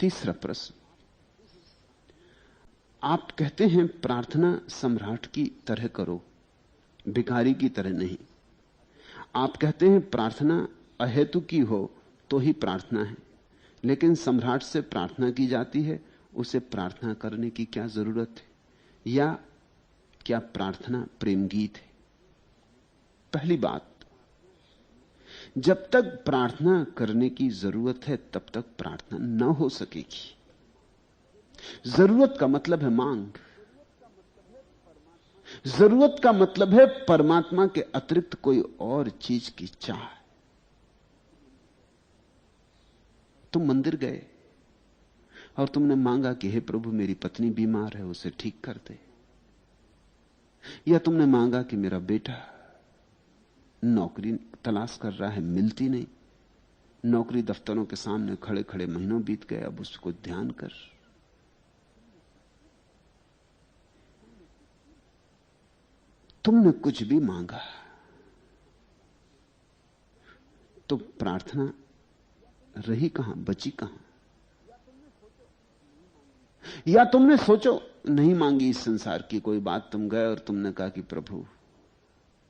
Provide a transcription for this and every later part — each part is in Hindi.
तीसरा प्रश्न, आप कहते हैं प्रार्थना सम्राट की तरह करो, भिखारी की तरह नहीं। आप कहते हैं प्रार्थना अहेतु की हो तो ही प्रार्थना है, लेकिन सम्राट से प्रार्थना की जाती है, उसे प्रार्थना करने की क्या जरूरत है? या क्या प्रार्थना प्रेम गीत है? पहली बात, जब तक प्रार्थना करने की जरूरत है तब तक प्रार्थना न हो सकेगी। जरूरत का मतलब है मांग, जरूरत का मतलब है परमात्मा के अतिरिक्त कोई और चीज की चाह। तुम मंदिर गए और तुमने मांगा कि हे प्रभु मेरी पत्नी बीमार है, उसे ठीक कर दे। या तुमने मांगा कि मेरा बेटा नौकरी तलाश कर रहा है, मिलती नहीं, नौकरी दफ्तरों के सामने खड़े खड़े महीनों बीत गए, अब उसको ध्यान कर। तुमने कुछ भी मांगा तो प्रार्थना रही कहां, बची कहां? या तुमने सोचो नहीं मांगी इस संसार की कोई बात, तुम गए और तुमने कहा कि प्रभु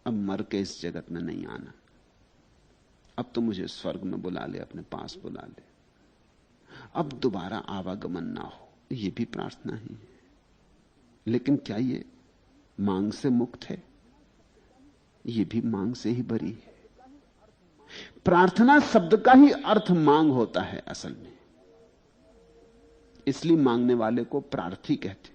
अब मर के इस जगत में नहीं आना, अब तो मुझे स्वर्ग में बुला ले, अपने पास बुला ले, अब दोबारा आवागमन ना हो। यह भी प्रार्थना ही है, लेकिन क्या ये मांग से मुक्त है? यह भी मांग से ही भरी है। प्रार्थना शब्द का ही अर्थ मांग होता है असल में, इसलिए मांगने वाले को प्रार्थी कहते।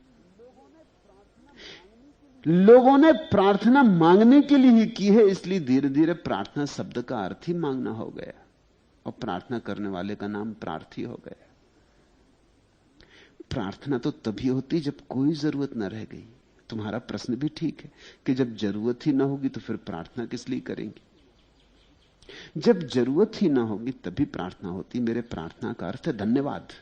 लोगों ने प्रार्थना मांगने के लिए ही की है, इसलिए धीरे धीरे प्रार्थना शब्द का अर्थ ही मांगना हो गया और प्रार्थना करने वाले का नाम प्रार्थी हो गया। प्रार्थना तो तभी होती जब कोई जरूरत न रह गई। तुम्हारा प्रश्न भी ठीक है कि जब जरूरत ही ना होगी तो फिर प्रार्थना किस लिए करेंगे? जब जरूरत ही ना होगी तभी प्रार्थना होती। मेरे प्रार्थना का अर्थ है धन्यवाद।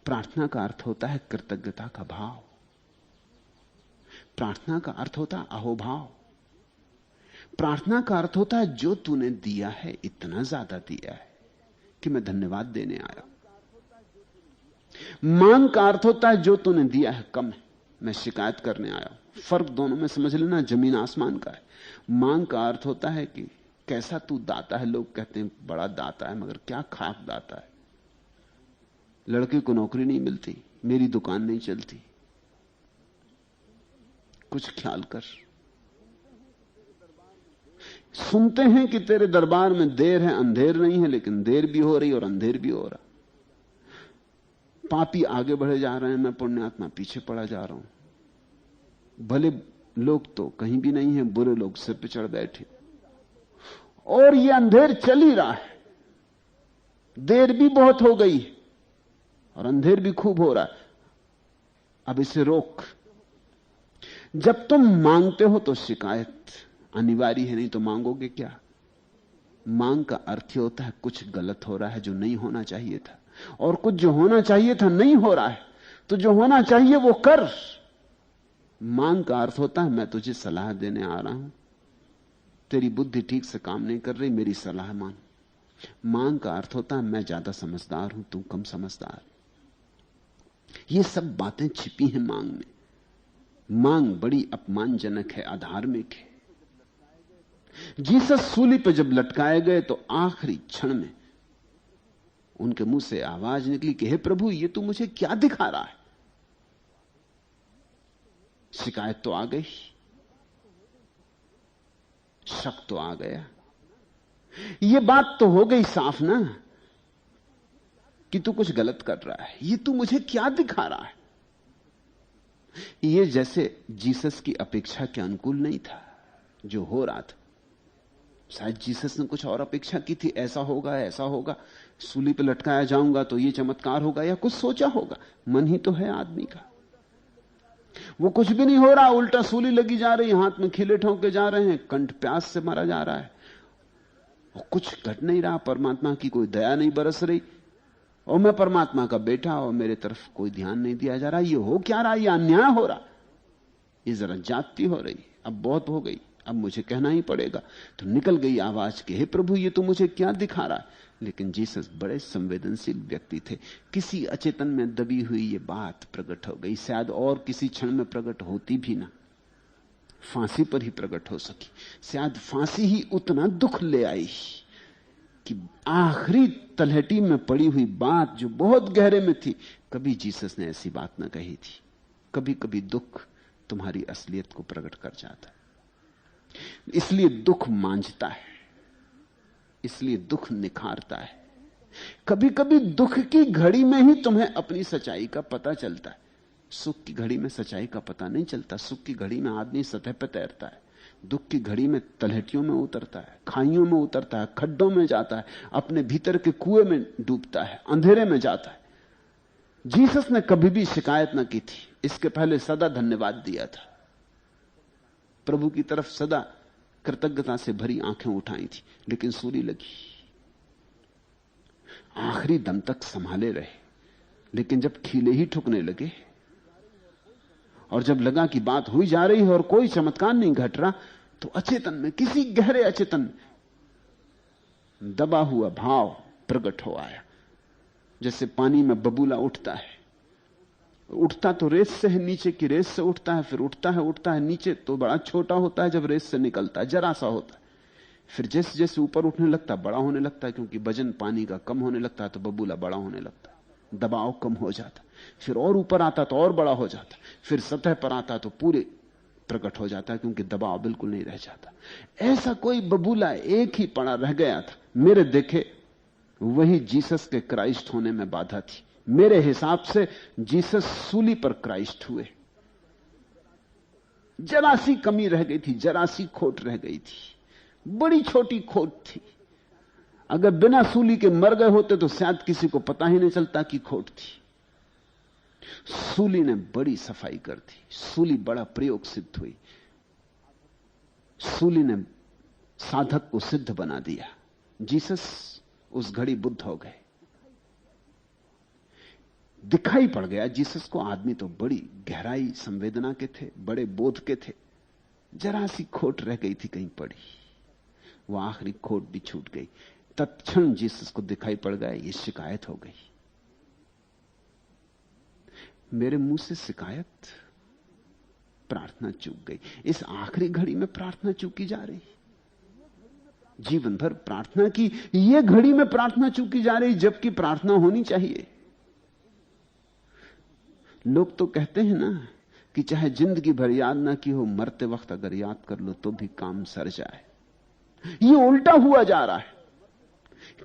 प्रार्थना का अर्थ होता है कृतज्ञता का भाव। प्रार्थना का अर्थ होता है अहोभाव। प्रार्थना का अर्थ होता है जो तूने दिया है इतना ज्यादा दिया है कि मैं धन्यवाद देने आया। मांग का अर्थ होता है जो तूने दिया है कम है, मैं शिकायत करने आया। फर्क दोनों में समझ लेना, जमीन आसमान का है। मांग का अर्थ होता है कि कैसा तू दाता है। लोग कहते हैं बड़ा दाता है, मगर क्या खाक दाता है। लड़के को नौकरी नहीं मिलती, मेरी दुकान नहीं चलती, कुछ ख्याल कर। सुनते हैं कि तेरे दरबार में देर है, अंधेर नहीं है, लेकिन देर भी हो रही और अंधेर भी हो रहा। पापी आगे बढ़े जा रहे हैं, मैं पुण्यात्मा पीछे पड़ा जा रहा हूं। भले लोग तो कहीं भी नहीं है, बुरे लोग सिर पे चढ़ बैठे, और ये अंधेर चल ही रहा है। देर भी बहुत हो गई और अंधेर भी खूब हो रहा है। अब इसे रोक। जब तुम मांगते हो तो शिकायत अनिवार्य है, नहीं तो मांगोगे क्या? मांग का अर्थ होता है कुछ गलत हो रहा है जो नहीं होना चाहिए था, और कुछ जो होना चाहिए था नहीं हो रहा है, तो जो होना चाहिए वो कर। मांग का अर्थ होता है मैं तुझे सलाह देने आ रहा हूं, तेरी बुद्धि ठीक से काम नहीं कर रही, मेरी सलाह मान। मांग का अर्थ होता है मैं ज्यादा समझदार हूं, तू कम समझदार। ये सब बातें छिपी हैं मांग में। मांग बड़ी अपमानजनक है, अधार्मिक है। जीसस सूली पर जब लटकाए गए तो आखिरी क्षण में उनके मुंह से आवाज निकली कि हे प्रभु, ये तू मुझे क्या दिखा रहा है? शिकायत तो आ गई, शक तो आ गया, ये बात तो हो गई साफ ना कि तू कुछ गलत कर रहा है। ये तू मुझे क्या दिखा रहा है? ये जैसे जीसस की अपेक्षा के अनुकूल नहीं था जो हो रहा था। शायद जीसस ने कुछ और अपेक्षा की थी, ऐसा होगा, ऐसा होगा, सूली पे लटकाया जाऊंगा तो ये चमत्कार होगा, या कुछ सोचा होगा। मन ही तो है आदमी का। वो कुछ भी नहीं हो रहा, उल्टा सूली लगी जा रही, हाथ में खिले ठोंके जा रहे हैं, कंठ प्यास से मरा जा रहा है, और कुछ घट नहीं रहा। परमात्मा की कोई दया नहीं बरस रही, और मैं परमात्मा का बेटा और मेरे तरफ कोई ध्यान नहीं दिया जा रहा। ये हो क्या रहा? ये अन्याय हो रहा, ये जरा जाति हो रही। अब बहुत हो गई, अब मुझे कहना ही पड़ेगा। तो निकल गई आवाज कि हे प्रभु, ये तो मुझे क्या दिखा रहा है? लेकिन जीसस बड़े संवेदनशील व्यक्ति थे। किसी अचेतन में दबी हुई ये बात प्रकट हो गई, शायद और किसी क्षण में प्रकट होती भी ना, फांसी पर ही प्रकट हो सकी। शायद फांसी ही उतना दुख ले आई कि आखिरी तलहटी में पड़ी हुई बात जो बहुत गहरे में थी, कभी जीसस ने ऐसी बात ना कही थी। कभी कभी दुख तुम्हारी असलियत को प्रकट कर जाता है, इसलिए दुख मांझता है, इसलिए दुख निखारता है। कभी कभी दुख की घड़ी में ही तुम्हें अपनी सच्चाई का पता चलता है। सुख की घड़ी में सच्चाई का पता नहीं चलता। सुख की घड़ी में आदमी सतह पर तैरता है, दुख की घड़ी में तलहटियों में उतरता है, खाइयों में उतरता है, खड्डों में जाता है, अपने भीतर के कुएं में डूबता है, अंधेरे में जाता है। जीसस ने कभी भी शिकायत न की थी, इसके पहले सदा धन्यवाद दिया था, प्रभु की तरफ सदा कृतज्ञता से भरी आंखें उठाई थी। लेकिन सूली लगी, आखिरी दम तक संभाले रहे। लेकिन जब खीले ही ठुकने लगे और जब लगा कि बात हुई जा रही है और कोई चमत्कार नहीं घट रहा, तो अचेतन में, किसी गहरे अचेतन में दबा हुआ भाव प्रकट हो आया। जैसे पानी में बबूला उठता है, उठता तो रेत से है, नीचे की रेत से उठता है, फिर उठता है नीचे तो बड़ा छोटा होता है, जब रेत से निकलता है जरा सा होता है, फिर जैसे जैसे ऊपर उठने लगता है बड़ा होने लगता है, क्योंकि वजन पानी का कम होने लगता है तो बबूला बड़ा होने लगता है, दबाव कम हो जाता, फिर और ऊपर आता तो और बड़ा हो जाता, फिर सतह पर आता तो पूरे प्रकट हो जाता है, क्योंकि दबाव बिल्कुल नहीं रह जाता। ऐसा कोई बबूला एक ही पड़ा रह गया था, मेरे देखे वही जीसस के क्राइस्ट होने में बाधा थी। मेरे हिसाब से जीसस सूली पर क्राइस्ट हुए। जरा सी कमी रह गई थी, जरा सी खोट रह गई थी, बड़ी छोटी खोट थी। अगर बिना सूली के मर गए होते तो शायद किसी को पता ही नहीं चलता कि खोट थी। सूली ने बड़ी सफाई कर दी, सूली बड़ा प्रयोग सिद्ध हुई, सूली ने साधक को सिद्ध बना दिया। जीसस उस घड़ी बुद्ध हो गए। दिखाई पड़ गया जीसस को, आदमी तो बड़ी गहराई संवेदना के थे, बड़े बोध के थे, जरा सी खोट रह गई थी कहीं पड़ी, वो आखिरी खोट भी छूट गई। तत्क्षण जीसस को दिखाई पड़ गया ये शिकायत हो गई। मेरे मुंह से शिकायत, प्रार्थना चूक गई। इस आखिरी घड़ी में प्रार्थना चूकी जा रही, जीवन भर प्रार्थना की, ये घड़ी में प्रार्थना चूकी जा रही, जबकि प्रार्थना होनी चाहिए। लोग तो कहते हैं ना कि चाहे जिंदगी भर याद ना की हो, मरते वक्त अगर याद कर लो तो भी काम सर जाए। ये उल्टा हुआ जा रहा है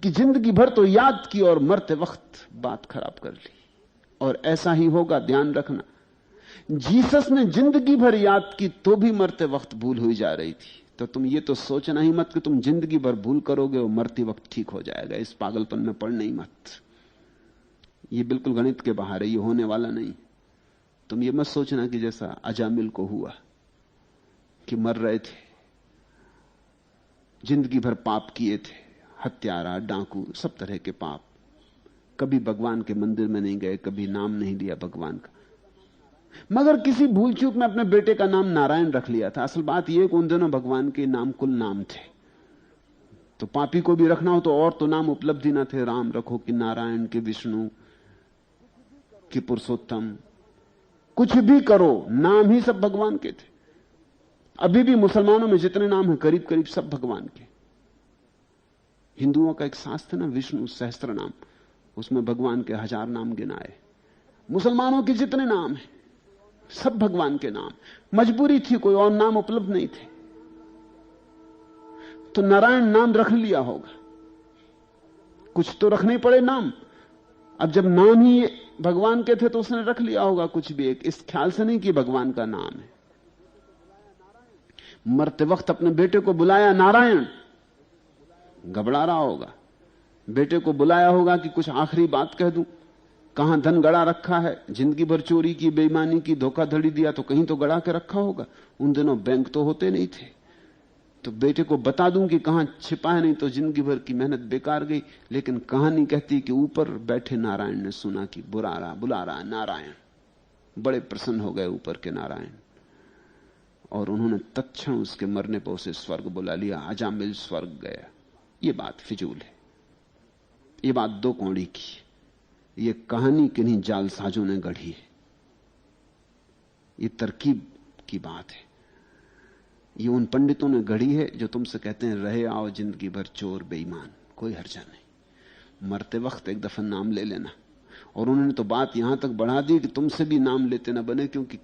कि जिंदगी भर तो याद की और मरते वक्त बात खराब कर ली। और ऐसा ही होगा, ध्यान रखना। जीसस ने जिंदगी भर याद की तो भी मरते वक्त भूल हुई जा रही थी। तो तुम ये तो सोचना ही मत कि तुम जिंदगी भर भूल करोगे और मरते वक्त ठीक हो जाएगा। इस पागलपन में पड़ना ही मत। ये बिल्कुल गणित के बाहर है, ये होने वाला नहीं। तुम ये मत सोचना कि जैसा अजामिल को हुआ कि मर रहे थे, जिंदगी भर पाप किए थे, हत्यारा, डाकू, सब तरह के पाप, कभी भगवान के मंदिर में नहीं गए, कभी नाम नहीं लिया भगवान का, मगर किसी भूल चूक में अपने बेटे का नाम नारायण रख लिया था। असल बात यह कि उन दिनों भगवान के नाम कुल नाम थे, तो पापी को भी रखना हो तो और तो नाम उपलब्ध ही ना थे। राम रखो कि नारायण कि विष्णु कि पुरुषोत्तम, कुछ भी करो, नाम ही सब भगवान के थे। अभी भी मुसलमानों में जितने नाम हैं करीब करीब सब भगवान के। हिंदुओं का एक शास्त्र ना, विष्णु सहस्त्र नाम, उसमें भगवान के 1000 नाम गिनाए। मुसलमानों के जितने नाम हैं सब भगवान के नाम। मजबूरी थी, कोई और नाम उपलब्ध नहीं थे, तो नारायण नाम रख लिया होगा। कुछ तो रखने पड़े नाम। अब जब नाम ही भगवान के थे तो उसने रख लिया होगा कुछ भी एक, इस ख्याल से नहीं कि भगवान का नाम है। मरते वक्त अपने बेटे को बुलाया नारायण, घबरा रहा होगा। बेटे को बुलाया होगा कि कुछ आखिरी बात कह दूं, कहां धन गड़ा रखा है, जिंदगी भर चोरी की, बेईमानी की, धोखाधड़ी दिया, तो कहीं तो गड़ा के रखा होगा। उन दिनों बैंक तो होते नहीं थे, तो बेटे को बता दूं कि कहां छिपा है, नहीं तो जिंदगी भर की मेहनत बेकार गई। लेकिन कहानी कहती कि ऊपर बैठे नारायण ने सुना कि बुला रहा नारायण। बड़े प्रसन्न हो गए ऊपर के नारायण, और उन्होंने तत्क्षण उसके मरने पर उसे स्वर्ग बुला लिया। अजामिल स्वर्ग गया। ये बात फिजूल है। ये बात दो कौड़ी की, ये कहानी किन्हीं जालसाजों ने गढ़ी है, ये तरकीब की बात है। ये उन पंडितों ने गढ़ी है जो तुमसे कहते हैं रहे आओ जिंदगी भर चोर बेईमान, कोई हर्जा नहीं, मरते वक्त एक दफा नाम ले लेना। और उन्होंने तो बात यहां तक बढ़ा दी कि तुमसे भी नाम लेते ना बने, क्योंकि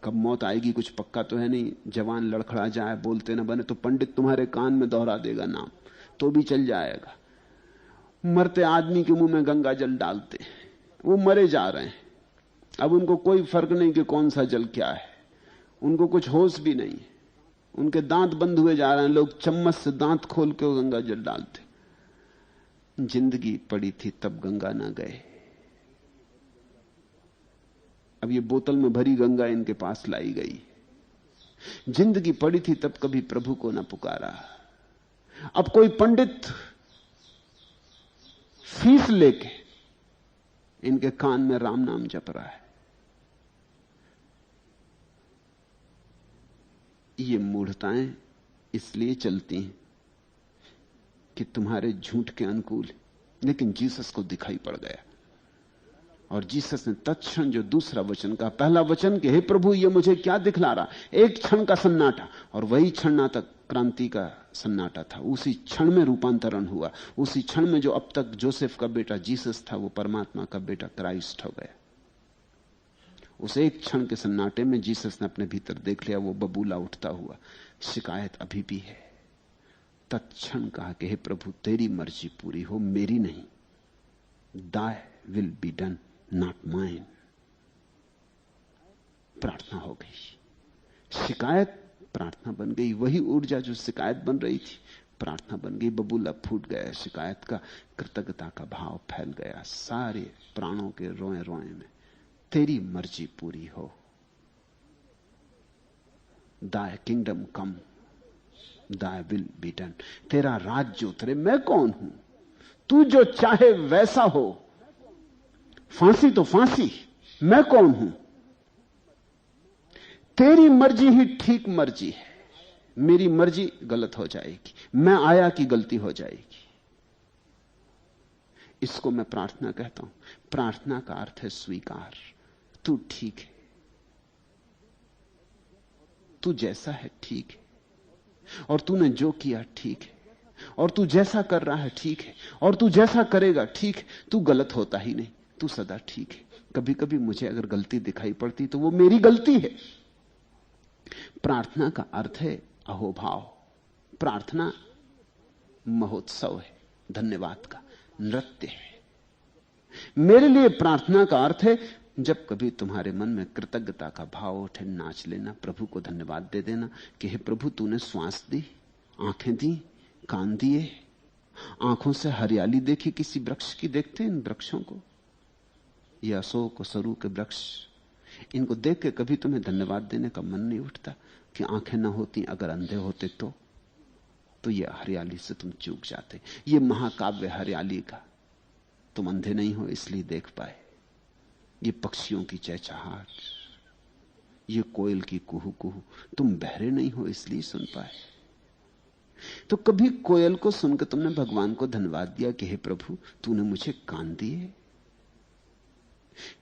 कब मौत आएगी कुछ पक्का तो है नहीं, जवान लड़खड़ा जाए बोलते ना बने तो पंडित तुम्हारे कान में दोहरा देगा नाम, तो भी चल जाएगा। मरते आदमी के मुंह में गंगा जल डालते, वो मरे जा रहे हैं, अब उनको कोई फर्क नहीं कि कौन सा जल क्या है, उनको कुछ होश भी नहीं, उनके दांत बंद हुए जा रहे हैं, लोग चम्मच से दांत खोल के गंगा जल डालते। जिंदगी पड़ी थी तब गंगा ना गए, अब ये बोतल में भरी गंगा इनके पास लाई गई। जिंदगी पड़ी थी तब कभी प्रभु को ना पुकारा। अब कोई पंडित फीस लेके इनके कान में राम नाम जप रहा है। ये मूढ़ताएं इसलिए चलती हैं कि तुम्हारे झूठ के अनुकूल, लेकिन जीसस को दिखाई पड़ गया और जीसस ने तत्क्षण जो दूसरा वचन कहा, पहला वचन कि हे प्रभु ये मुझे क्या दिखला रहा, एक क्षण का सन्नाटा, और वही क्षण तक क्रांति का सन्नाटा था। उसी क्षण में रूपांतरण हुआ, उसी क्षण में जो अब तक जोसेफ का बेटा जीसस था वो परमात्मा का बेटा क्राइस्ट हो गया। उस एक क्षण के सन्नाटे में जीसस ने अपने भीतर देख लिया वो बबूला उठता हुआ। शिकायत अभी भी है। तत्क्षण कहा कि हे प्रभु तेरी मर्जी पूरी हो, मेरी नहीं, दाय will be done not mine. प्रार्थना हो गई, शिकायत प्रार्थना बन गई, वही ऊर्जा जो शिकायत बन रही थी प्रार्थना बन गई। बबूला फूट गया शिकायत का, कृतज्ञता का भाव फैल गया सारे प्राणों के रोए रोए में। तेरी मर्जी पूरी हो, दाय किंगडम कम, दाय विल बी डन। तेरा राज्य उतरे। मैं कौन हूं? तू जो चाहे वैसा हो, फांसी तो फांसी, मैं कौन हूं? तेरी मर्जी ही ठीक मर्जी है, मेरी मर्जी गलत हो जाएगी, मैं आया कि गलती हो जाएगी। इसको मैं प्रार्थना कहता हूं। प्रार्थना का अर्थ है स्वीकार। तू ठीक है, तू जैसा है ठीक है, और तूने जो किया ठीक है, और तू जैसा कर रहा है ठीक है, और तू जैसा करेगा ठीक है। तू गलत होता ही नहीं, तू सदा ठीक है। कभी कभी मुझे अगर गलती दिखाई पड़ती तो वो मेरी गलती है। प्रार्थना का अर्थ है अहोभाव। प्रार्थना महोत्सव है, धन्यवाद का नृत्य है। मेरे लिए प्रार्थना का अर्थ है जब कभी तुम्हारे मन में कृतज्ञता का भाव उठे, नाच लेना, प्रभु को धन्यवाद दे देना कि हे प्रभु तूने श्वास दी, आंखें दी, कान दिए, आंखों से हरियाली देखी किसी वृक्ष की। देखते इन वृक्षों को, ये अशोक और सरू के वृक्ष, इनको देख के कभी तुम्हें धन्यवाद देने का मन नहीं उठता कि आंखें ना होती, अगर अंधे होते तो ये हरियाली से तुम चूक जाते। ये महाकाव्य हरियाली का, तुम अंधे नहीं हो इसलिए देख पाए। ये पक्षियों की चहचहाट, ये कोयल की कुहू कुहू, तुम बहरे नहीं हो इसलिए सुन पाए। तो कभी कोयल को सुनकर तुमने भगवान को धन्यवाद दिया कि हे प्रभु तूने मुझे कान दिए।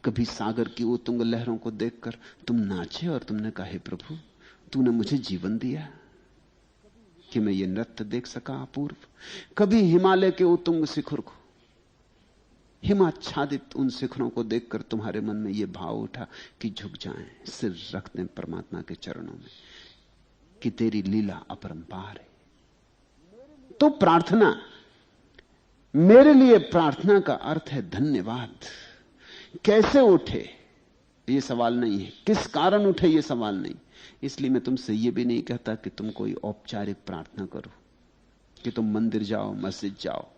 कभी सागर की उतुंग लहरों को देखकर तुम नाचे और तुमने कहा हे प्रभु तूने मुझे जीवन दिया कि मैं ये नृत्य देख सका अपूर्व। कभी हिमालय के उतुंग शिखर को, हिमाच्छादित उन शिखरों को देखकर तुम्हारे मन में यह भाव उठा कि झुक जाएं, सिर रख दें परमात्मा के चरणों में कि तेरी लीला अपरंपार है। तो प्रार्थना, मेरे लिए प्रार्थना का अर्थ है धन्यवाद। कैसे उठे यह सवाल नहीं है, किस कारण उठे यह सवाल नहीं। इसलिए मैं तुमसे यह भी नहीं कहता कि तुम कोई औपचारिक प्रार्थना करो, कि तुम मंदिर जाओ, मस्जिद जाओ।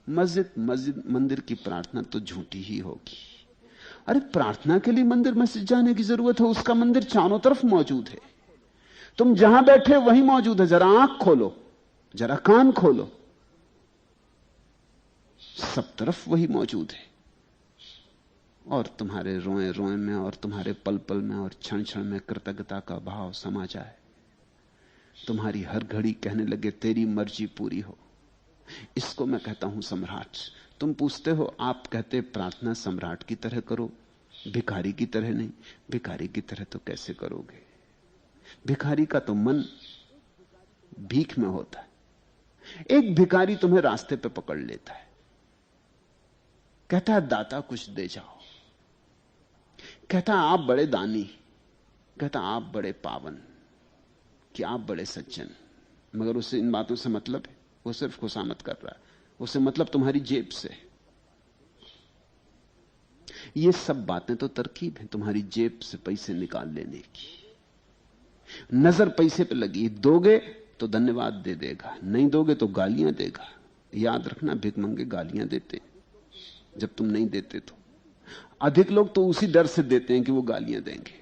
मस्जिद मंदिर की प्रार्थना तो झूठी ही होगी। अरे प्रार्थना के लिए मंदिर मस्जिद जाने की जरूरत है? उसका मंदिर चारों तरफ मौजूद है, तुम जहां बैठे वहीं मौजूद है। जरा आंख खोलो, जरा कान खोलो, सब तरफ वही मौजूद है। और तुम्हारे रोए रोए में और तुम्हारे पल पल में और क्षण क्षण में कृतज्ञता का भाव समा जाए। तुम्हारी हर घड़ी कहने लगे तेरी मर्जी पूरी हो। इसको मैं कहता हूं सम्राट। तुम पूछते हो, आप कहते प्रार्थना सम्राट की तरह करो, भिखारी की तरह नहीं। भिखारी की तरह तो कैसे करोगे? भिखारी का तो मन भीख में होता है। एक भिखारी तुम्हें रास्ते पे पकड़ लेता है, कहता है दाता कुछ दे जाओ, कहता है आप बड़े दानी, कहता आप बड़े पावन, कि आप बड़े सज्जन। मगर उसे इन बातों से मतलब है, वो सिर्फ खुशामद कर रहा है, उसे मतलब तुम्हारी जेब से। ये सब बातें तो तरकीब है तुम्हारी जेब से पैसे निकाल लेने की। नजर पैसे पे लगी, दोगे तो धन्यवाद दे देगा, नहीं दोगे तो गालियां देगा। याद रखना, भिखमंगे गालियां देते जब तुम नहीं देते तो। अधिक लोग तो उसी डर से देते हैं कि वो गालियां देंगे।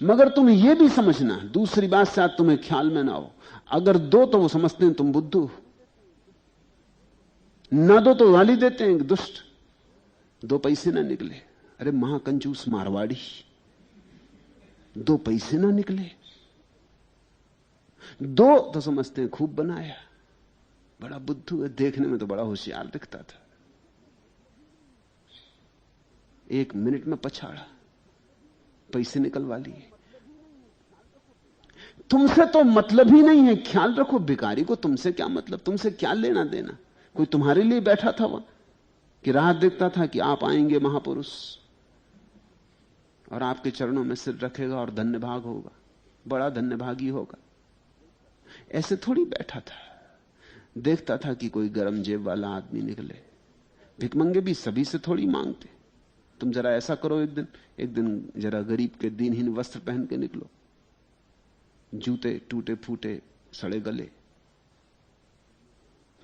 मगर तुम ये भी समझना, दूसरी बात शायद तुम्हें ख्याल में ना हो, अगर दो तो वो समझते हैं तुम बुद्धू, ना दो तो गाली देते हैं दुष्ट। दो पैसे ना निकले, अरे महाकंजूस मारवाड़ी, दो पैसे ना निकले। दो तो समझते हैं खूब बनाया, बड़ा बुद्धू है, देखने में तो बड़ा होशियार दिखता था, एक मिनट में पछाड़ा, पैसे निकलवा लिए। तुमसे तो मतलब ही नहीं है। ख्याल रखो, भिखारी को तुमसे क्या मतलब, तुमसे क्या लेना देना? कोई तुम्हारे लिए बैठा था वहां कि राह देखता था कि आप आएंगे महापुरुष और आपके चरणों में सिर रखेगा और धन्यभाग होगा, बड़ा धन्यभागी होगा? ऐसे थोड़ी बैठा था, देखता था कि कोई गरम जेब वाला आदमी निकले। भिखमंगे भी सभी से थोड़ी मांगते। तुम जरा ऐसा करो, एक दिन जरा गरीब के दीनहीन वस्त्र पहन के निकलो, जूते टूटे फूटे सड़े गले,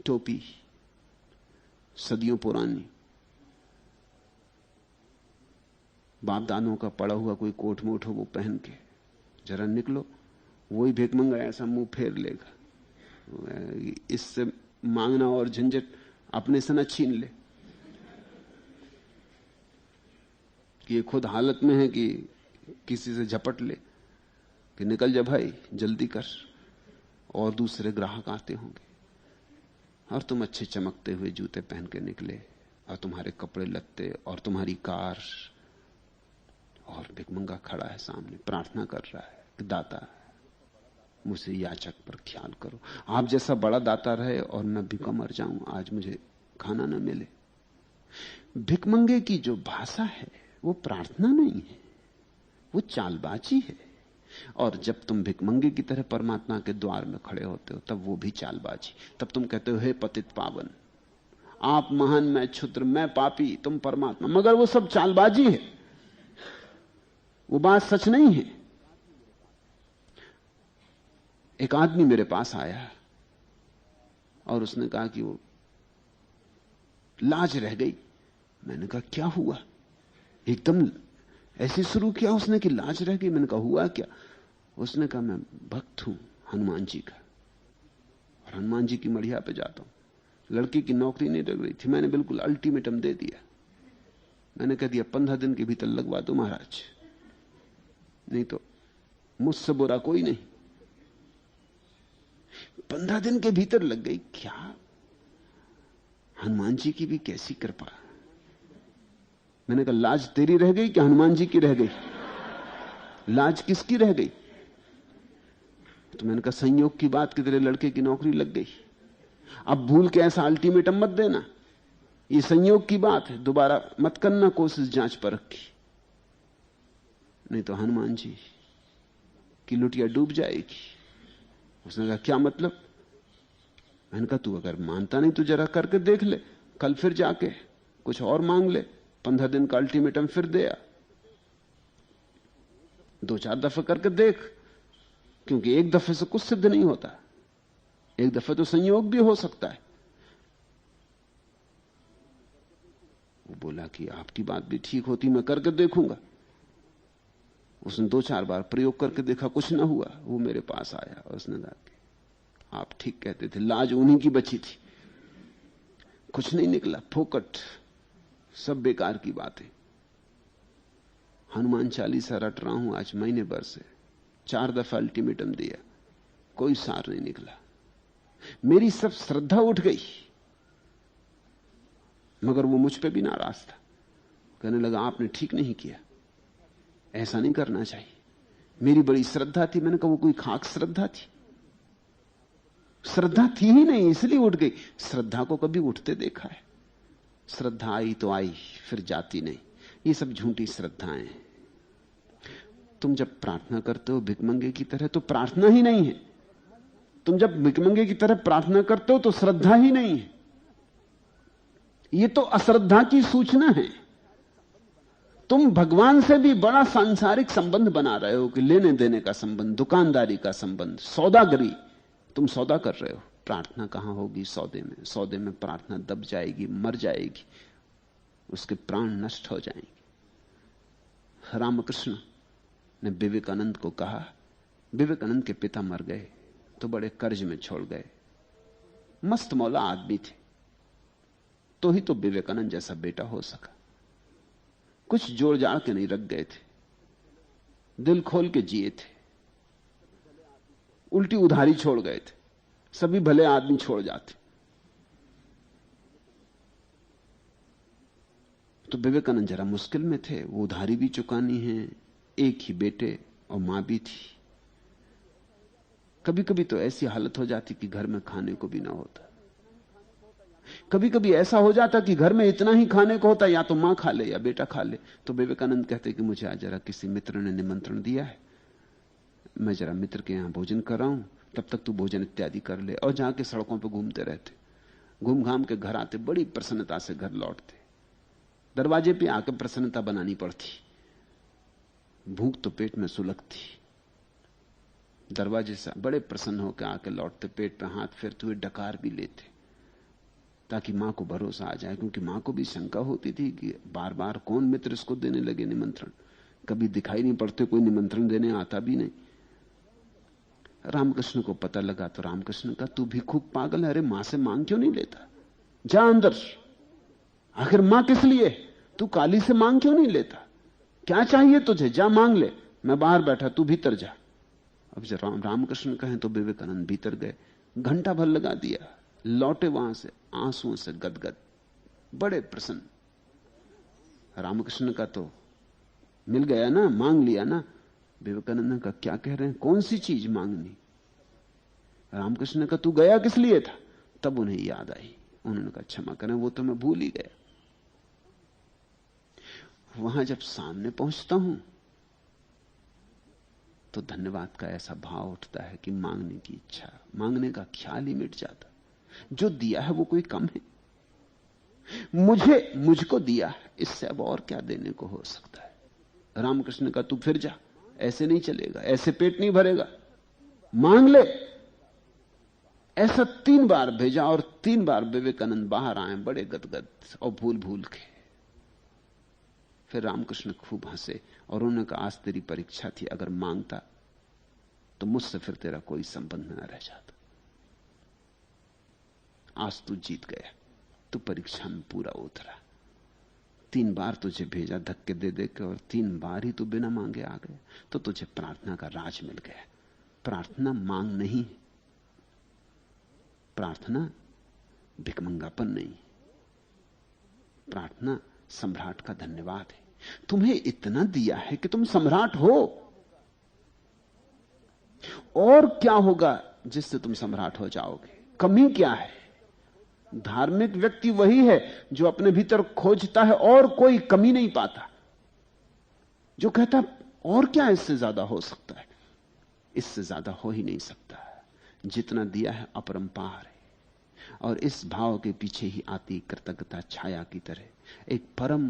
टोपी सदियों पुरानी, बाप दानों का पड़ा हुआ कोई कोट मोट हो वो पहन के जरा निकलो। वही भिखमंगा ऐसा मुंह फेर लेगा, इससे मांगना और झंझट अपने से न छीन ले कि ये खुद हालत में है कि किसी से झपट ले कि निकल जा भाई जल्दी कर, और दूसरे ग्राहक आते होंगे। और तुम अच्छे चमकते हुए जूते पहन के निकले, और तुम्हारे कपड़े लत्ते और तुम्हारी कार, और भिखमंगा खड़ा है सामने, प्रार्थना कर रहा है कि दाता मुझे याचक पर ख्याल करो, आप जैसा बड़ा दाता रहे और मैं भूखा मर जाऊं, आज मुझे खाना न मिले। भिखमंगे की जो भाषा है वो प्रार्थना नहीं है, वो चालबाजी है। और जब तुम भिखमंगे की तरह परमात्मा के द्वार में खड़े होते हो तब वो भी चालबाजी। तब तुम कहते हो हे पतित पावन, आप महान मैं क्षुद्र, मैं पापी, तुम परमात्मा। मगर वो सब चालबाजी है, वो बात सच नहीं है। एक आदमी मेरे पास आया और उसने कहा कि वो लाज रह गई। मैंने कहा क्या हुआ? एकदम ऐसे शुरू किया उसने कि लाज रह गई। मैंने कहा हुआ क्या? उसने कहा मैं भक्त हूं हनुमान जी का, और हनुमान जी की मढ़िया पे जाता हूं। लड़की की नौकरी नहीं लग रही थी, मैंने बिल्कुल अल्टीमेटम दे दिया। मैंने कह दिया 15 दिन के भीतर लगवा दो महाराज, नहीं तो मुझसे बुरा कोई नहीं। 15 दिन के भीतर लग गई। क्या हनुमान जी की भी कैसी कृपा। मैंने कहा लाज तेरी रह गई कि हनुमान जी की रह गई? लाज किसकी रह गई? तो मैंने कहा संयोग की बात कि तेरे लड़के की नौकरी लग गई। अब भूल के ऐसा अल्टीमेटम मत देना, ये संयोग की बात है, दोबारा मत करना कोशिश जांच परख की, नहीं तो हनुमान जी की लुटिया डूब जाएगी। उसने कहा क्या मतलब? मैंने कहा तू अगर मानता नहीं तो जरा करके देख ले, कल फिर जाके कुछ और मांग ले, 15 दिन का अल्टीमेटम फिर दे आ, 2-4 दफे करके देख, क्योंकि एक दफे से कुछ सिद्ध नहीं होता, एक दफे तो संयोग भी हो सकता है। वो बोला कि आपकी बात भी ठीक होती, मैं करके देखूंगा। उसने 2-4 बार प्रयोग करके देखा, कुछ ना हुआ। वो मेरे पास आया और उसने कहा कि आप ठीक कहते थे, लाज उन्हीं की बची थी, कुछ नहीं निकला, फोकट, सब बेकार की बातें। हनुमान चालीसा रट रहा हूं आज महीने भर से, 4 दफा अल्टीमेटम दिया, कोई सार नहीं निकला। मेरी सब श्रद्धा उठ गई, मगर वो मुझ पे भी नाराज था। कहने लगा आपने ठीक नहीं किया, ऐसा नहीं करना चाहिए। मेरी बड़ी श्रद्धा थी। मैंने कहा वो कोई खाक श्रद्धा थी? श्रद्धा थी ही नहीं, इसलिए उठ गई। श्रद्धा को कभी उठते देखा है? श्रद्धा आई तो आई, फिर जाती नहीं। ये सब झूठी श्रद्धाएं हैं। तुम जब प्रार्थना करते हो भिखमंगे की तरह, तो प्रार्थना ही नहीं है। तुम जब भिखमंगे की तरह प्रार्थना करते हो तो श्रद्धा ही नहीं है। ये तो अश्रद्धा की सूचना है। तुम भगवान से भी बड़ा सांसारिक संबंध बना रहे हो कि लेने देने का संबंध, दुकानदारी का संबंध, सौदागरी। तुम सौदा कर रहे हो। प्रार्थना कहां होगी सौदे में? सौदे में प्रार्थना दब जाएगी, मर जाएगी, उसके प्राण नष्ट हो जाएंगे। रामकृष्ण ने विवेकानंद को कहा, विवेकानंद के पिता मर गए तो बड़े कर्ज में छोड़ गए। मस्त मौला आदमी थे, तो ही तो विवेकानंद जैसा बेटा हो सका। कुछ जोड़ जाड़ के नहीं रख गए थे, दिल खोल के जिए थे। उल्टी उधारी छोड़ गए थे। सभी भले आदमी छोड़ जाते। तो विवेकानंद जरा मुश्किल में थे। वो उधारी भी चुकानी है, एक ही बेटे और मां भी थी। कभी कभी तो ऐसी हालत हो जाती कि घर में खाने को भी ना होता। कभी कभी ऐसा हो जाता कि घर में इतना ही खाने को होता, या तो मां खा ले या बेटा खा ले। तो विवेकानंद कहते कि मुझे आज जरा किसी मित्र ने निमंत्रण दिया है, मैं जरा मित्र के यहां भोजन कर रहा हूं, तब तक तू भोजन इत्यादि कर ले। और जाके सड़कों पर घूमते रहते, घूम घाम के घर आते, बड़ी प्रसन्नता से घर लौटते। दरवाजे पे आके प्रसन्नता बनानी पड़ती, भूख तो पेट में सुलगती। दरवाजे से बड़े प्रसन्न होकर आके लौटते, पेट पे हाथ फेरते हुए डकार भी लेते, ताकि मां को भरोसा आ जाए। क्योंकि मां को भी शंका होती थी कि बार बार कौन मित्र इसको देने लगे निमंत्रण, कभी दिखाई नहीं पड़ते, कोई निमंत्रण देने आता भी नहीं। रामकृष्ण को पता लगा तो रामकृष्ण का, तू भी खूब पागल है, अरे मां से मांग क्यों नहीं लेता? जा अंदर, आखिर मां किस लिए? तू काली से मांग क्यों नहीं लेता? क्या चाहिए तुझे? जा मांग ले, मैं बाहर बैठा, तू भीतर जा। अब जब रामकृष्ण कहें तो विवेकानंद भीतर गए, घंटा भर लगा दिया, लौटे वहां से आंसुओं से गदगद, बड़े प्रसन्न। रामकृष्ण का तो मिल गया ना, मांग लिया ना। विवेकानंद का क्या कह रहे हैं, कौन सी चीज मांगनी? रामकृष्ण का तू गया किस लिए था? तब उन्हें याद आई। उन्होंने कहा क्षमा करें, वो तो मैं भूल ही गया। वहां जब सामने पहुंचता हूं तो धन्यवाद का ऐसा भाव उठता है कि मांगने की इच्छा, मांगने का ख्याल ही मिट जाता। जो दिया है वो कोई कम है? मुझको दिया है, इससे अब और क्या देने को हो सकता है? रामकृष्ण का तू फिर जा, ऐसे नहीं चलेगा, ऐसे पेट नहीं भरेगा, मांग ले। ऐसा 3 बार भेजा और 3 बार विवेकानंद बाहर आए बड़े गदगद और भूल भूल के। फिर रामकृष्ण खूब हंसे और उन्होंने कहा, आज तेरी परीक्षा थी, अगर मांगता तो मुझसे फिर तेरा कोई संबंध न रह जाता। आज तू जीत गया, तू परीक्षा में पूरा उतरा। 3 बार तुझे भेजा धक्के दे दे के, और 3 बार ही तू बिना मांगे आ गया, तो तुझे प्रार्थना का राज मिल गया। प्रार्थना मांग नहीं, प्रार्थना भिखमंगापन नहीं, प्रार्थना सम्राट का धन्यवाद है। तुम्हें इतना दिया है कि तुम सम्राट हो। और क्या होगा जिससे तुम सम्राट हो जाओगे? कमी क्या है? धार्मिक व्यक्ति वही है जो अपने भीतर खोजता है और कोई कमी नहीं पाता, जो कहता और क्या इससे ज्यादा हो सकता है? इससे ज्यादा हो ही नहीं सकता। जितना दिया है अपरंपार है। और इस भाव के पीछे ही आती कृतज्ञता छाया की तरह एक परम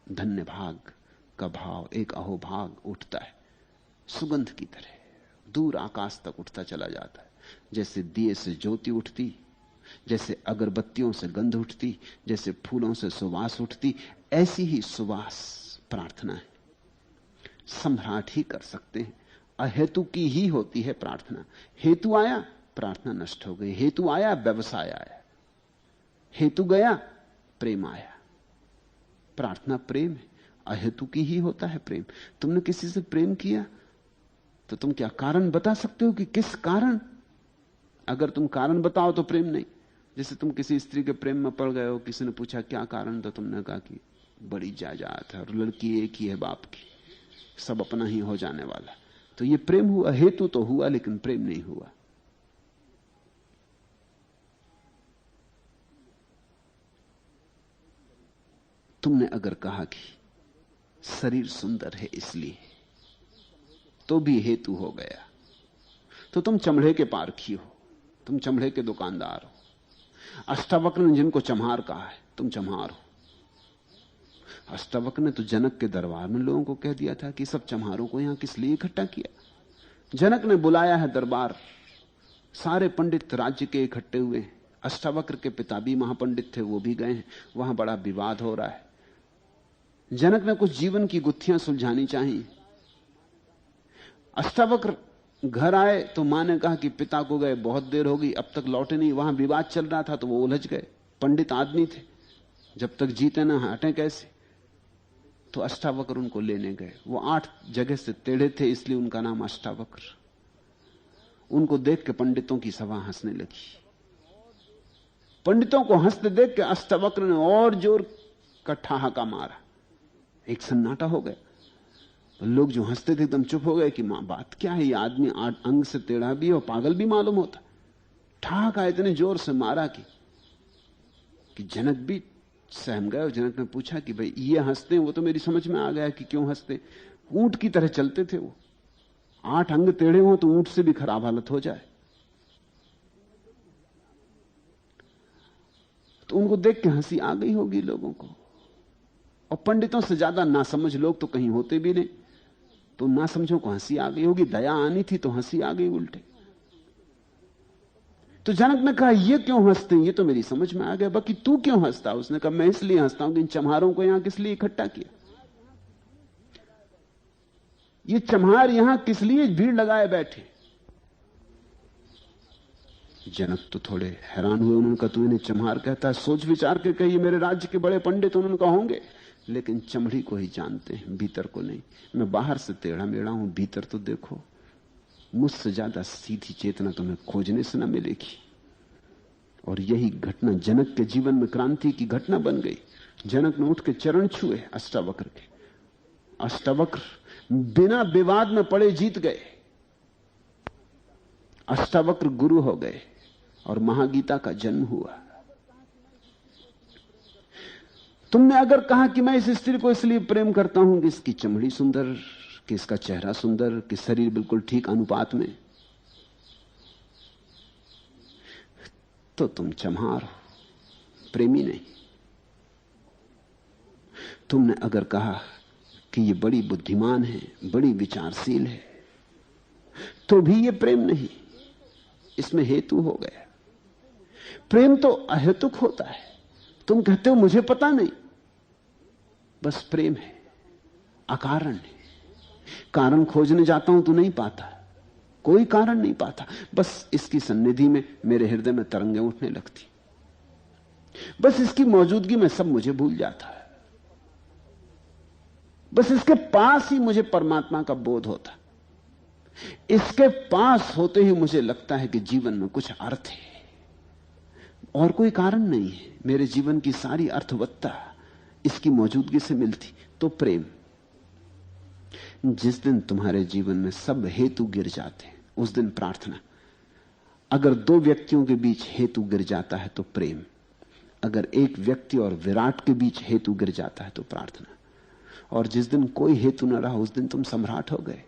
धन्य भाग का भाव, एक अहोभाग उठता है, सुगंध की तरह दूर आकाश तक उठता चला जाता है। जैसे दिए से ज्योति उठती, जैसे अगरबत्तियों से गंध उठती, जैसे फूलों से सुवास उठती, ऐसी ही सुवास प्रार्थना है। सम्राट ही कर सकते हैं। अहेतु की ही होती है प्रार्थना। हेतु आया, प्रार्थना नष्ट हो गई। हेतु आया, व्यवसाय आया। हेतु गया, प्रेम आया। प्रार्थना प्रेम है, अहेतु की ही होता है प्रेम। तुमने किसी से प्रेम किया तो तुम क्या कारण बता सकते हो कि किस कारण? अगर तुम कारण बताओ तो प्रेम नहीं। जैसे तुम किसी स्त्री के प्रेम में पड़ गए हो, किसी ने पूछा क्या कारण, तो तुमने कहा कि बड़ी जायदाद है और लड़की एक ही है बाप की, सब अपना ही हो जाने वाला। तो ये प्रेम हुआ? हेतु तो हुआ लेकिन प्रेम नहीं हुआ। तुमने अगर कहा कि शरीर सुंदर है इसलिए, तो भी हेतु हो गया। तो तुम चमड़े के पारखी हो, तुम चमड़े के दुकानदार हो। अष्टावक्र ने जिनको चम्हार कहा है, तुम चम्हार हो। अष्टावक्र ने तो जनक के दरबार में लोगों को कह दिया था कि सब चम्हारों को यहां किस लिए इकट्ठा किया। जनक ने बुलाया है दरबार, सारे पंडित राज्य के इकट्ठे हुए हैं। अष्टावक्र के पिता भी महापंडित थे, वो भी गए हैं। वहां बड़ा विवाद हो रहा है। जनक ने कुछ जीवन की गुत्थियां सुलझानी चाहिए। अष्टावक्र घर आए तो मां ने कहा कि पिता को गए बहुत देर हो गई, अब तक लौटे नहीं। वहां विवाद चल रहा था तो वो उलझ गए। पंडित आदमी थे, जब तक जीते ना हटे कैसे। तो अष्टावक्र उनको लेने गए। वो 8 जगह से टेढ़े थे, इसलिए उनका नाम अष्टावक्र। उनको देख के पंडितों की सभा हंसने लगी। पंडितों को हंसते देख के अष्टावक्र ने और जोर का ठहाका मारा। एक सन्नाटा हो गया। लोग जो हंसते थे एकदम चुप हो गए कि मां बात क्या है, ये आदमी 8 अंग से टेढ़ा भी और पागल भी मालूम होता। ठहाका इतने जोर से मारा कि जनक भी सहम गए। और जनक ने पूछा कि भाई ये हंसते हैं, वो तो मेरी समझ में आ गया कि क्यों हंसते। ऊंट की तरह चलते थे वो, 8 अंग टेढ़े हो तो ऊंट से भी खराब हालत हो जाए। तो उनको देख के हंसी आ गई होगी लोगों को। और पंडितों से ज्यादा नासमझ लोग तो कहीं होते भी नहीं। तो नासमझों को हंसी आ गई होगी, दया आनी थी तो हंसी आ गई उल्टे। तो जनक ने कहा ये क्यों हंसते हैं, ये तो मेरी समझ में आ गया, बाकी तू क्यों हंसता? उसने कहा मैं इसलिए हंसता हूं कि इन चम्हारों को यहां किस लिए इकट्ठा किया। ये चम्हार यहां किस लिए भीड़ लगाए बैठे। जनक तो थोड़े हैरान हुए। उन्होंने कहा तू इन्हें चम्हार कहता है, सोच विचार के कहिए मेरे राज्य के बड़े पंडित। उन्होंने कहा होंगे, लेकिन चमड़ी को ही जानते हैं, भीतर को नहीं। मैं बाहर से टेढ़ा मेढ़ा हूं, भीतर तो देखो। मुझसे ज्यादा सीधी चेतना तुम्हें खोजने से न मिलेगी। और यही घटना जनक के जीवन में क्रांति की घटना बन गई। जनक ने उठ के चरण छुए अष्टावक्र के। अष्टावक्र बिना विवाद में पड़े जीत गए। अष्टावक्र गुरु हो गए और महागीता का जन्म हुआ। तुमने अगर कहा कि मैं इस स्त्री को इसलिए प्रेम करता हूं कि इसकी चमड़ी सुंदर, कि इसका चेहरा सुंदर, कि शरीर बिल्कुल ठीक अनुपात में, तो तुम चम्हार हो, प्रेमी नहीं। तुमने अगर कहा कि ये बड़ी बुद्धिमान है, बड़ी विचारशील है, तो भी ये प्रेम नहीं, इसमें हेतु हो गया। प्रेम तो अहेतुक होता है। तुम कहते हो मुझे पता नहीं, बस प्रेम है, अकारण है। कारण खोजने जाता हूं तो नहीं पाता, कोई कारण नहीं पाता। बस इसकी सन्निधि में मेरे हृदय में तरंगें उठने लगती, बस इसकी मौजूदगी में सब मुझे भूल जाता है। बस इसके पास ही मुझे परमात्मा का बोध होता। इसके पास होते ही मुझे लगता है कि जीवन में कुछ अर्थ है, और कोई कारण नहीं है। मेरे जीवन की सारी अर्थवत्ता इसकी मौजूदगी से मिलती। तो प्रेम। जिस दिन तुम्हारे जीवन में सब हेतु गिर जाते हैं, उस दिन प्रार्थना। अगर 2 व्यक्तियों के बीच हेतु गिर जाता है तो प्रेम। अगर एक व्यक्ति और विराट के बीच हेतु गिर जाता है तो प्रार्थना। और जिस दिन कोई हेतु न रहा, उस दिन तुम सम्राट हो गए।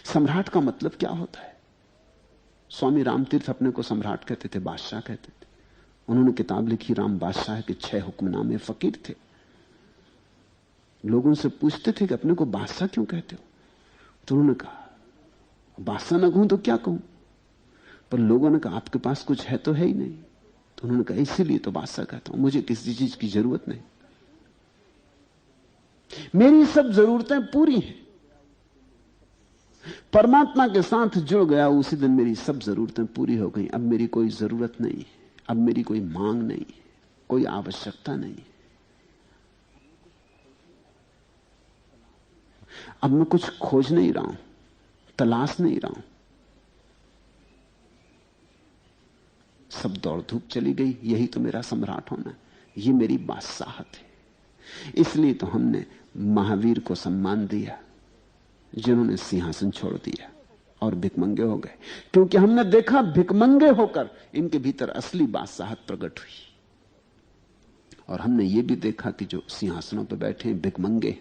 सम्राट का मतलब क्या होता है? स्वामी रामतीर्थ अपने को सम्राट कहते थे, बादशाह कहते थे। उन्होंने किताब लिखी राम बादशाह के 6 हुक्मनामे। फकीर थे। लोगों से पूछते थे कि अपने को बादशाह क्यों कहते हो? तो उन्होंने कहा बादशाह ना कहूं तो क्या कहूं। पर लोगों ने कहा आपके पास कुछ है तो है ही नहीं। तो उन्होंने कहा इसीलिए तो बादशाह कहता हूं, मुझे किसी चीज की जरूरत नहीं, मेरी सब जरूरतें पूरी हैं। परमात्मा के साथ जुड़ गया, उसी दिन मेरी सब जरूरतें पूरी हो गई। अब मेरी कोई जरूरत नहीं है, अब मेरी कोई मांग नहीं है, कोई आवश्यकता नहीं है। अब मैं कुछ खोज नहीं रहा हूं, तलाश नहीं रहा हूं। सब दौड़ धूप चली गई, यही तो मेरा सम्राट होना है, ये मेरी बादशाहत है। इसलिए तो हमने महावीर को सम्मान दिया जिन्होंने सिंहासन छोड़ दिया और भिकमंगे हो गए, क्योंकि हमने देखा भिकमंगे होकर इनके भीतर असली बादशाहत प्रकट हुई। और हमने ये भी देखा कि जो सिंहासनों पर बैठे हैं भिकमंगे,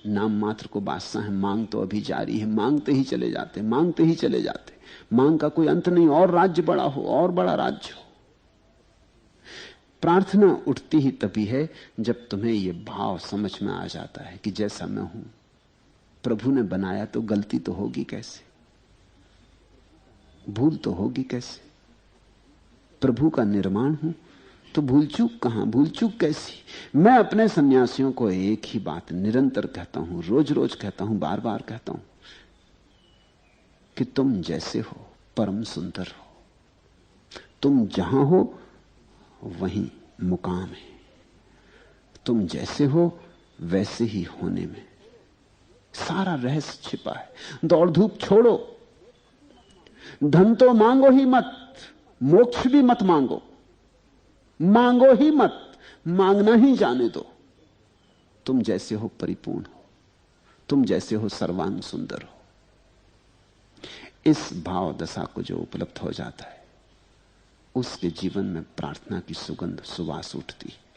नाम मात्र को बादशाह है, मांग तो अभी जारी है, मांगते ही चले जाते, मांगते ही चले जाते, मांग का कोई अंत नहीं, और राज्य बड़ा हो और बड़ा राज्य हो। प्रार्थना उठती ही तभी है जब तुम्हें यह भाव समझ में आ जाता है कि जैसा मैं हूं प्रभु ने बनाया तो गलती तो होगी कैसे, भूल तो होगी कैसे, प्रभु का निर्माण हूं तो भूल चूक कहां, भूल चूक कैसी। मैं अपने सन्यासियों को एक ही बात निरंतर कहता हूं, रोज रोज कहता हूं, बार बार कहता हूं कि तुम जैसे हो परम सुंदर हो, तुम जहां हो वहीं मुकाम है, तुम जैसे हो वैसे ही होने में सारा रहस्य छिपा है। दौड़ धूप छोड़ो, धन तो मांगो ही मत, मोक्ष भी मत मांगो, मांगो ही मत, मांगना ही जाने दो। तुम जैसे हो परिपूर्ण हो, तुम जैसे हो सर्वांग सुंदर हो। इस भाव दशा को जो उपलब्ध हो जाता है उसके जीवन में प्रार्थना की सुगंध सुवास उठती है।